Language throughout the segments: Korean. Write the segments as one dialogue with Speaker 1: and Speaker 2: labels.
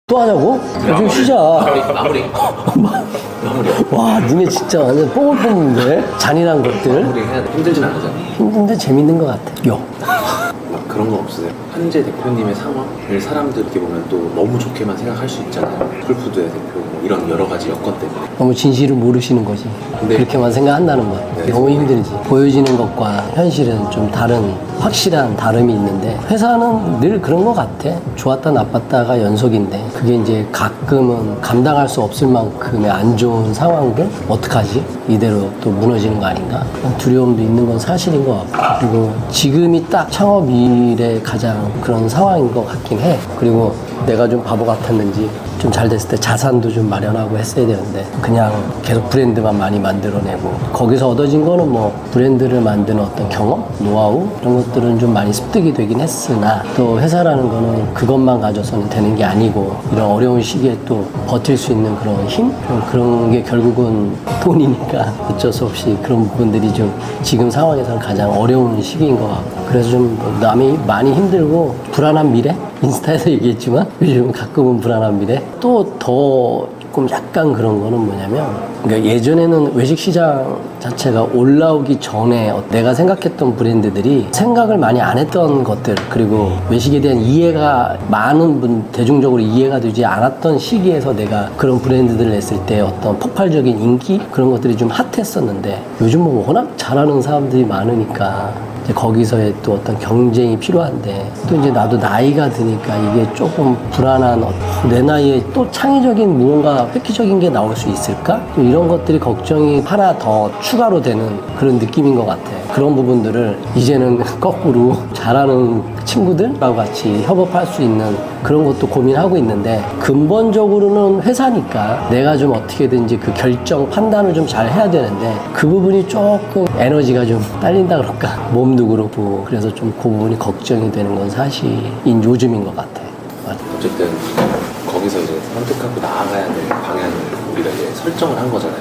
Speaker 1: 또 하자고? 좀 쉬자.
Speaker 2: 마무리.
Speaker 1: 와, 니네 진짜 완전 뽕을 뽑는데? 잔인한 것들.
Speaker 2: 마무리 해야 돼. 힘들진 않으잖아.
Speaker 1: 힘든데 재밌는 것 같아. 요.
Speaker 2: 막 그런 거 없으세요? 현재 대표님의 상황을 사람들 이렇게 보면 또 너무 좋게만 생각할 수 있잖아요. 쿨푸드의 대표 뭐 이런 여러 가지 여건 때문에.
Speaker 1: 너무 진실을 모르시는 거지.
Speaker 2: 근데-
Speaker 1: 그렇게만 생각한다는 것.
Speaker 2: 네.
Speaker 1: 너무 힘들지. 보여지는 것과 현실은 좀 다른, 확실한 다름이 있는데, 회사는 늘 그런 것 같아. 좋았다 나빴다가 연속인데, 그게 이제 가끔은 감당할 수 없을 만큼의 안 좋은 상황들? 어떡하지? 이대로 또 무너지는 거 아닌가? 두려움도 있는 건 사실인 것 같고. 그리고 지금이 딱 창업 일의 가장 그런 상황인 것 같긴 해. 그리고 내가 좀 바보 같았는지 좀 잘 됐을 때 자산도 좀 마련하고 했어야 되는데 그냥 계속 브랜드만 많이 만들어내고 거기서 얻어진 거는 뭐 브랜드를 만드는 어떤 경험, 노하우 이런 것들은 좀 많이 습득이 되긴 했으나 또 회사라는 거는 그것만 가져서는 되는 게 아니고 이런 어려운 시기에 또 버틸 수 있는 그런 힘? 그런 게 결국은 돈이니까 어쩔 수 없이 그런 부분들이 좀 지금 상황에서는 가장 어려운 시기인 것 같고 그래서 좀 남이 많이 힘들고 불안한 미래? 인스타에서 얘기했지만 요즘 가끔은 불안한 미래? 또 더 조금 약간 그런 거는 뭐냐면 그러니까 예전에는 외식 시장 자체가 올라오기 전에 내가 생각했던 브랜드들이 생각을 많이 안 했던 것들 그리고 외식에 대한 이해가 많은 분 대중적으로 이해가 되지 않았던 시기에서 내가 그런 브랜드들을 냈을 때 어떤 폭발적인 인기 그런 것들이 좀 핫했었는데 요즘 뭐 워낙 잘하는 사람들이 많으니까 거기서의 또 어떤 경쟁이 필요한데 또 이제 나도 나이가 드니까 이게 조금 불안한 내 나이에 또 창의적인 무언가 획기적인 게 나올 수 있을까? 이런 것들이 걱정이 하나 더 추가로 되는 그런 느낌인 것 같아. 그런 부분들을 이제는 거꾸로 잘하는 친구들하고 같이 협업할 수 있는 그런 것도 고민하고 있는데 근본적으로는 회사니까 내가 좀 어떻게든지 그 결정 판단을 좀 잘 해야 되는데 그 부분이 조금 에너지가 좀 딸린다 그럴까 몸도 그렇고 그래서 좀 그 부분이 걱정이 되는 건 사실인 요즘인 것 같아.
Speaker 2: 어쨌든 거기서 이제 선택하고 나아가야 될 방향을 우리가 이제 설정을 한 거잖아요.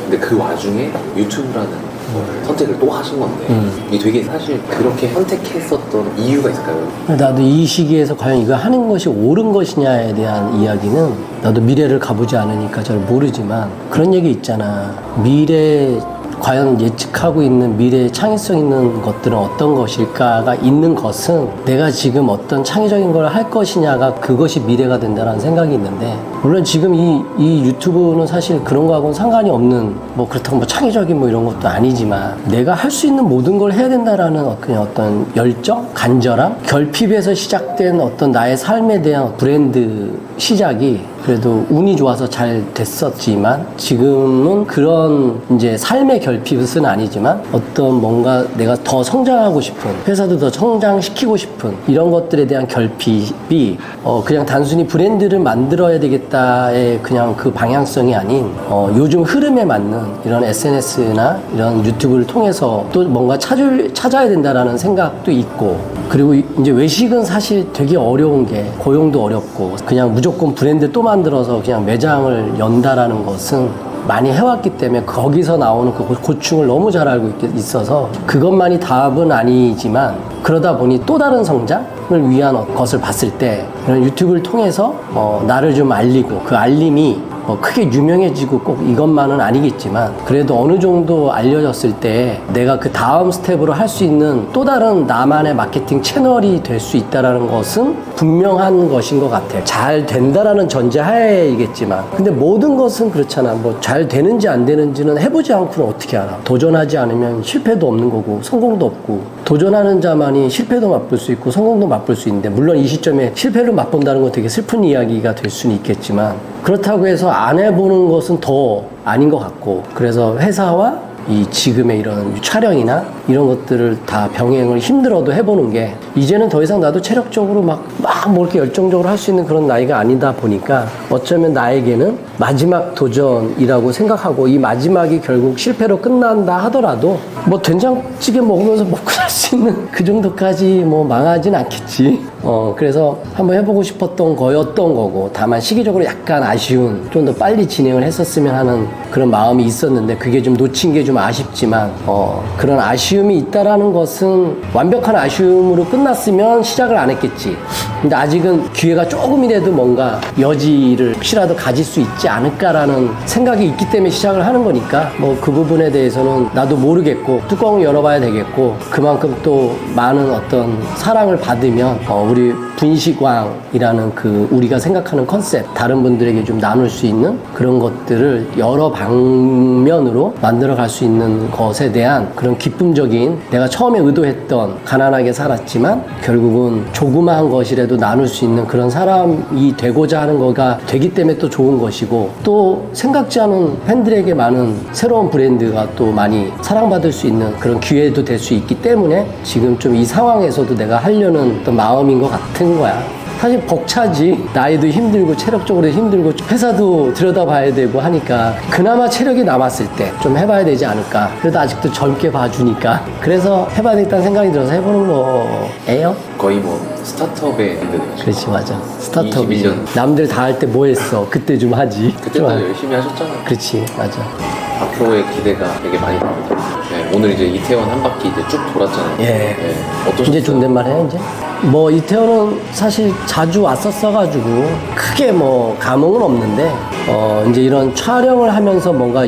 Speaker 2: 근데 그 와중에 유튜브라는 거를 선택을 또 하신 건데 이게 되게 사실 그렇게 선택했었던 이유가 있을까요?
Speaker 1: 나도 이 시기에서 과연 이거 하는 것이 옳은 것이냐에 대한 이야기는 나도 미래를 가보지 않으니까 잘 모르지만 그런 얘기 있잖아. 미래 과연 예측하고 있는 미래의 창의성 있는 것들은 어떤 것일까가 있는 것은 내가 지금 어떤 창의적인 걸 할 것이냐가 그것이 미래가 된다는 생각이 있는데 물론 지금 이 유튜브는 사실 그런 거하고는 상관이 없는 뭐 그렇다고 뭐 창의적인 뭐 이런 것도 아니지만 내가 할 수 있는 모든 걸 해야 된다라는 그냥 어떤 열정, 간절함, 결핍에서 시작된 어떤 나의 삶에 대한 브랜드 시작이 그래도 운이 좋아서 잘 됐었지만 지금은 그런 이제 삶의 결핍은 아니지만 어떤 뭔가 내가 더 성장하고 싶은 회사도 더 성장시키고 싶은 이런 것들에 대한 결핍이 그냥 단순히 브랜드를 만들어야 되겠다의 그냥 그 방향성이 아닌 요즘 흐름에 맞는 이런 SNS나 이런 유튜브를 통해서 또 뭔가 찾아야 된다라는 생각도 있고 그리고 이제 외식은 사실 되게 어려운 게 고용도 어렵고 그냥 무조건 브랜드 또 만들어서 그냥 매장을 연다라는 것은 많이 해왔기 때문에 거기서 나오는 그 고충을 너무 잘 알고 있어서 그것만이 답은 아니지만 그러다 보니 또 다른 성장을 위한 것을 봤을 때 이런 유튜브를 통해서 나를 좀 알리고 그 알림이 크게 유명해지고 꼭 이것만은 아니겠지만 그래도 어느 정도 알려졌을 때 내가 그 다음 스텝으로 할 수 있는 또 다른 나만의 마케팅 채널이 될 수 있다는 것은 분명한 것인 것 같아요. 잘 된다라는 전제하에이겠지만 근데 모든 것은 그렇잖아. 뭐 잘 되는지 안 되는지는 해보지 않고는 어떻게 알아. 도전하지 않으면 실패도 없는 거고 성공도 없고 도전하는 자만이 실패도 맛볼 수 있고 성공도 맛볼 수 있는데 물론 이 시점에 실패를 맛본다는 건 되게 슬픈 이야기가 될 수는 있겠지만 그렇다고 해서 안 해보는 것은 더 아닌 것 같고 그래서 회사와 이 지금의 이런 촬영이나 이런 것들을 다 병행을 힘들어도 해보는 게 이제는 더 이상 나도 체력적으로 막 뭐 이렇게 열정적으로 할 수 있는 그런 나이가 아니다 보니까 어쩌면 나에게는 마지막 도전이라고 생각하고 이 마지막이 결국 실패로 끝난다 하더라도 뭐 된장찌개 먹으면서 먹고 살 수 있는 그 정도까지 뭐 망하진 않겠지. 그래서 한번 해보고 싶었던 거였던 거고, 다만 시기적으로 약간 아쉬운, 좀 더 빨리 진행을 했었으면 하는 그런 마음이 있었는데, 그게 좀 놓친 게 좀 아쉽지만, 그런 아쉬움이 있다라는 것은 완벽한 아쉬움으로 끝났으면 시작을 안 했겠지. 근데 아직은 기회가 조금이라도 뭔가 여지를 혹시라도 가질 수 있지 않을까라는 생각이 있기 때문에 시작을 하는 거니까, 뭐 그 부분에 대해서는 나도 모르겠고, 뚜껑을 열어봐야 되겠고, 그만큼 또 많은 어떤 사랑을 받으면 우리 분식왕이라는 그 우리가 생각하는 컨셉, 다른 분들에게 좀 나눌 수 있는 그런 것들을 여러 방면으로 만들어 갈 수 있는 것에 대한 그런 기쁨적인, 내가 처음에 의도했던 가난하게 살았지만 결국은 조그마한 것이라도 나눌 수 있는 그런 사람이 되고자 하는 거가 되기 때문에 또 좋은 것이고, 또 생각지 않은 팬들에게 많은 새로운 브랜드가 또 많이 사랑받을 수 있는 그런 기회도 될 수 있기 때문에 지금 좀 이 상황에서도 내가 하려는 어떤 마음인 것 같은 거야. 사실 벅차지. 나이도 힘들고 체력적으로 힘들고 회사도 들여다봐야 되고 하니까 그나마 체력이 남았을 때 좀 해봐야 되지 않을까. 그래도 아직도 젊게 봐주니까 그래서 해봐야 되겠다는 생각이 들어서 해보는 거예요.
Speaker 2: 거의 뭐 스타트업의 힘들죠.
Speaker 1: 그렇지, 맞아. 스타트업이지.
Speaker 2: 21년.
Speaker 1: 남들 다 할 때 뭐 했어? 그때 좀 하지.
Speaker 2: 그때도
Speaker 1: 좀
Speaker 2: 열심히 하셨잖아요.
Speaker 1: 그렇지, 맞아.
Speaker 2: 앞으로의 기대가 되게 많이 됩니다. 네, 오늘 이제 이태원 한 바퀴 이제 쭉 돌았잖아요.
Speaker 1: 예.
Speaker 2: 네, 어떠셨어요?
Speaker 1: 이제 존댓말 해요, 이제? 뭐, 이태원은 사실 자주 왔었어가지고, 크게 뭐, 감흥은 없는데, 이제 이런 촬영을 하면서 뭔가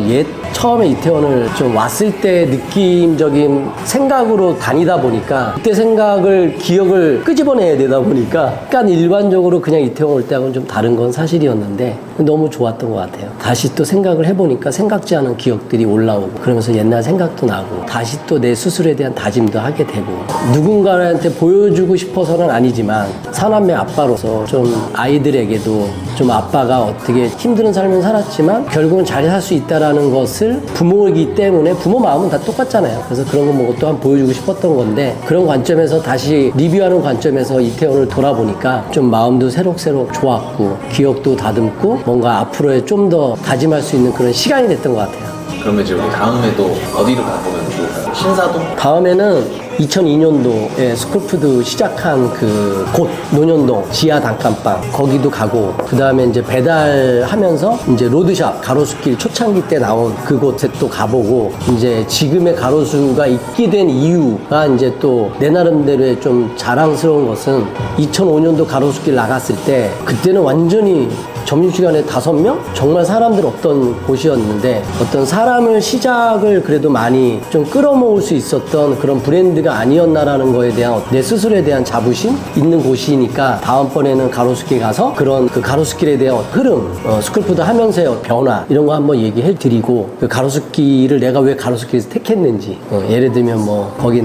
Speaker 1: 처음에 이태원을 좀 왔을 때 느낌적인 생각으로 다니다 보니까, 그때 생각을, 기억을 끄집어내야 되다 보니까, 약간 일반적으로 그냥 이태원 올 때하고는 좀 다른 건 사실이었는데, 너무 좋았던 것 같아요. 다시 또 생각을 해보니까 생각지 않은 기억들이 올라오고, 그러면서 옛날 생각도 나고, 다시 또 내 스스로에 대한 다짐도 하게 되고, 누군가한테 보여주고 싶어서는 아니지만, 사남매 아빠로서 좀 아이들에게도 좀 아빠가 어떻게 힘든 삶을 살았지만, 결국은 잘 살 수 있다라는 것을 부모이기 때문에, 부모 마음은 다 똑같잖아요. 그래서 그런 거 뭐 또한 보여주고 싶었던 건데, 그런 관점에서 다시 리뷰하는 관점에서 이태원을 돌아보니까 좀 마음도 새록새록 좋았고, 기억도 다듬고, 뭔가 앞으로에 좀 더 다짐할 수 있는 그런 시간이 됐던 것 같아요.
Speaker 2: 그러면 이제 우리 다음에도 어디로 가보면 좋을까요? 신사동?
Speaker 1: 다음에는 2002년도에 스쿨푸드 시작한 그 곳, 논현동 지하 단칸방, 거기도 가고, 그 다음에 이제 배달하면서 이제 로드샵, 가로수길 초창기 때 나온 그곳에 또 가보고, 이제 지금의 가로수가 있게 된 이유가 이제 또 내 나름대로의 좀 자랑스러운 것은 2005년도 가로수길 나갔을 때, 그때는 완전히 점심시간에 5명? 정말 사람들 없던 곳이었는데, 어떤 사람을 시작을 그래도 많이 좀 끌어모을 수 있었던 그런 브랜드가 아니었나라는 거에 대한 내 스스로에 대한 자부심 있는 곳이니까, 다음번에는 가로수길 가서 그런 그 가로수길에 대한 흐름, 스쿨푸드 하면서의 변화, 이런 거 한번 얘기해 드리고, 그 가로수길을 내가 왜 가로수길에서 택했는지, 예를 들면 뭐 거기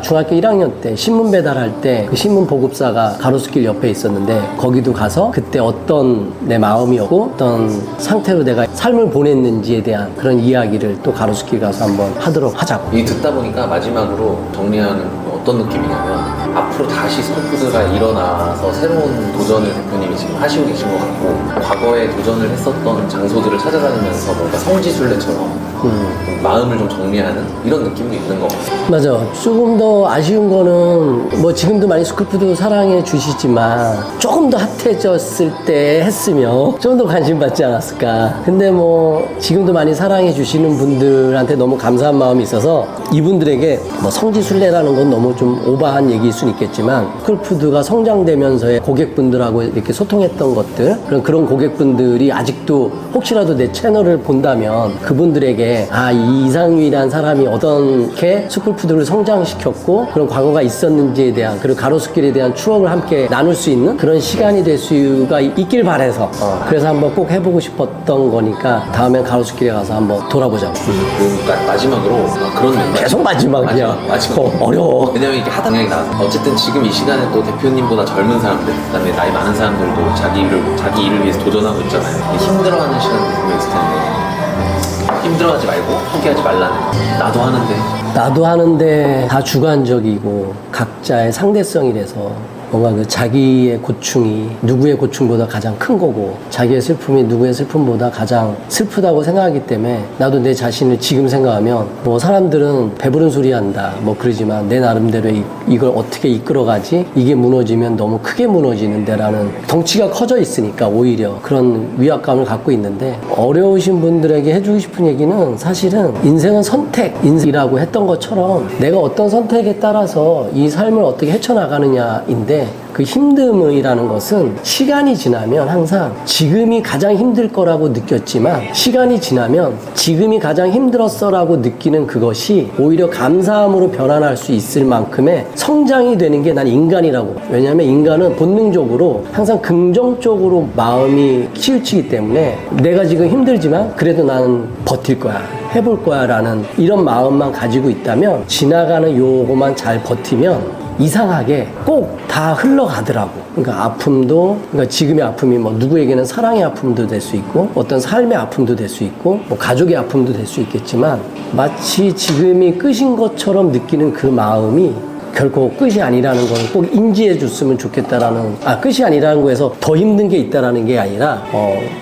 Speaker 1: 중학교 1학년 때 신문 배달할 때 그 신문 보급사가 가로수길 옆에 있었는데, 거기도 가서 그때 어떤 내 마음이었고 어떤 상태로 내가 삶을 보냈는지에 대한 그런 이야기를 또 가로수길 가서 한번 하도록 하자고.
Speaker 2: 이 듣다 보니까 마지막으로 정리하는 어떤 느낌이냐면, 앞으로 다시 스쿨푸드가 일어나서 새로운 도전을 대표님이 지금 하시고 계신 것 같고, 과거에 도전을 했었던 장소들을 찾아다니면서 뭔가 성지순례처럼 마음을 좀 정리하는 이런 느낌도 있는 것 같아요.
Speaker 1: 맞아. 조금 더 아쉬운 거는 뭐 지금도 많이 스쿨푸드 사랑해 주시지만, 조금 더 핫해졌을 때 했으면 좀 더 관심 받지 않았을까. 근데 뭐 지금도 많이 사랑해 주시는 분들한테 너무 감사한 마음이 있어서, 이분들에게 뭐 성지순례라는 건 너무 좀 오버한 얘기일 수는 있겠지만, 스쿨푸드가 성장되면서의 고객분들하고 이렇게 소통했던 것들, 그런 고객분들이 아직도 혹시라도 내 채널을 본다면 그분들에게 이 이상유이라는 사람이 어떻게 스쿨푸드를 성장시켰고 그런 과거가 있었는지에 대한, 그리고 가로수길에 대한 추억을 함께 나눌 수 있는 그런 시간이 될 수가 있길 바라서 그래서 한번 꼭 해보고 싶었던 거니까, 다음엔 가로수길에 가서 한번 돌아보자고.
Speaker 2: 그러니까 마지막으로 그런 멘트.
Speaker 1: 계속 마지막이야.
Speaker 2: 마지막.
Speaker 1: 어려워.
Speaker 2: 왜냐면 이게 하다 생각이 나서, 어쨌든 지금 이 시간에 또 대표님보다 젊은 사람들, 그다음에 나이 많은 사람들도 자기 일을 위해서 도전하고 있잖아요. 힘들어하는 시간도 분명 있을 텐데, 힘들어하지 말고 포기하지 말라는. 나도 하는데
Speaker 1: 다 주관적이고 각자의 상대성이라서 뭔가 그 자기의 고충이 누구의 고충보다 가장 큰 거고 자기의 슬픔이 누구의 슬픔보다 가장 슬프다고 생각하기 때문에 나도 내 자신을 지금 생각하면 뭐 사람들은 배부른 소리 한다 뭐 그러지만 내 나름대로 이걸 어떻게 이끌어가지 이게 무너지면 너무 크게 무너지는데 라는 덩치가 커져 있으니까 오히려 그런 위압감을 갖고 있는데 어려우신 분들에게 해주고 싶은 얘기는 사실은 인생은 선택이라고 했던 것처럼 내가 어떤 선택에 따라서 이 삶을 어떻게 헤쳐나가느냐인데 그 힘듦이라는 것은 시간이 지나면 항상 지금이 가장 힘들 거라고 느꼈지만 시간이 지나면 지금이 가장 힘들었어 라고 느끼는 그것이 오히려 감사함으로 변환할 수 있을 만큼의 성장이 되는 게 난 인간이라고. 왜냐하면 인간은 본능적으로 항상 긍정적으로 마음이 치우치기 때문에 내가 지금 힘들지만 그래도 나는 버틸 거야 해볼 거야 라는 이런 마음만 가지고 있다면 지나가는 요거만 잘 버티면 이상하게 꼭 다 흘러가더라고. 그러니까 아픔도, 그러니까 지금의 아픔이 뭐 누구에게는 사랑의 아픔도 될 수 있고, 어떤 삶의 아픔도 될 수 있고, 뭐 가족의 아픔도 될 수 있겠지만, 마치 지금이 끝인 것처럼 느끼는 그 마음이 결코 끝이 아니라는 걸 꼭 인지해 줬으면 좋겠다라는, 끝이 아니라는 거에서 더 힘든 게 있다라는 게 아니라,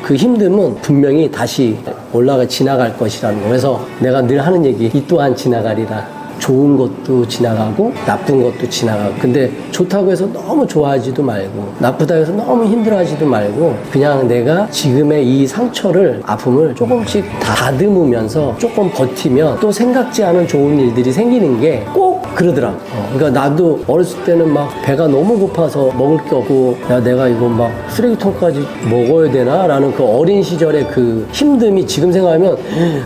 Speaker 1: 그 힘듦은 분명히 다시 지나갈 것이라는 거. 그래서 내가 늘 하는 얘기, 이 또한 지나가리라. 좋은 것도 지나가고 나쁜 것도 지나가고 근데 좋다고 해서 너무 좋아하지도 말고 나쁘다고 해서 너무 힘들어하지도 말고 그냥 내가 지금의 이 상처를 아픔을 조금씩 다듬으면서 조금 버티면 또 생각지 않은 좋은 일들이 생기는 게 꼭 그러더라고. 그러니까 나도 어렸을 때는 막 배가 너무 고파서 먹을 게 없고 야 내가 이거 막 쓰레기통까지 먹어야 되나? 라는 그 어린 시절의 그 힘듦이 지금 생각하면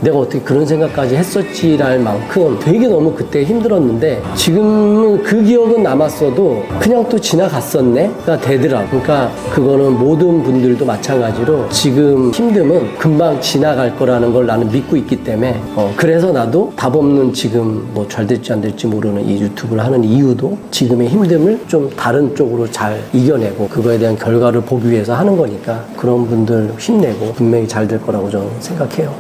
Speaker 1: 내가 어떻게 그런 생각까지 했었지랄 만큼 되게 너무 그때 힘들었는데 지금은 그 기억은 남았어도 그냥 또 지나갔었네가 되더라고. 그러니까 그거는 모든 분들도 마찬가지로 지금 힘듦은 금방 지나갈 거라는 걸 나는 믿고 있기 때문에 그래서 나도 답 없는 지금 뭐 잘 될지 안 될지 모르는 이 유튜브를 하는 이유도 지금의 힘듦을 좀 다른 쪽으로 잘 이겨내고 그거에 대한 결과를 보기 위해서 하는 거니까 그런 분들 힘내고 분명히 잘 될 거라고 저는 생각해요.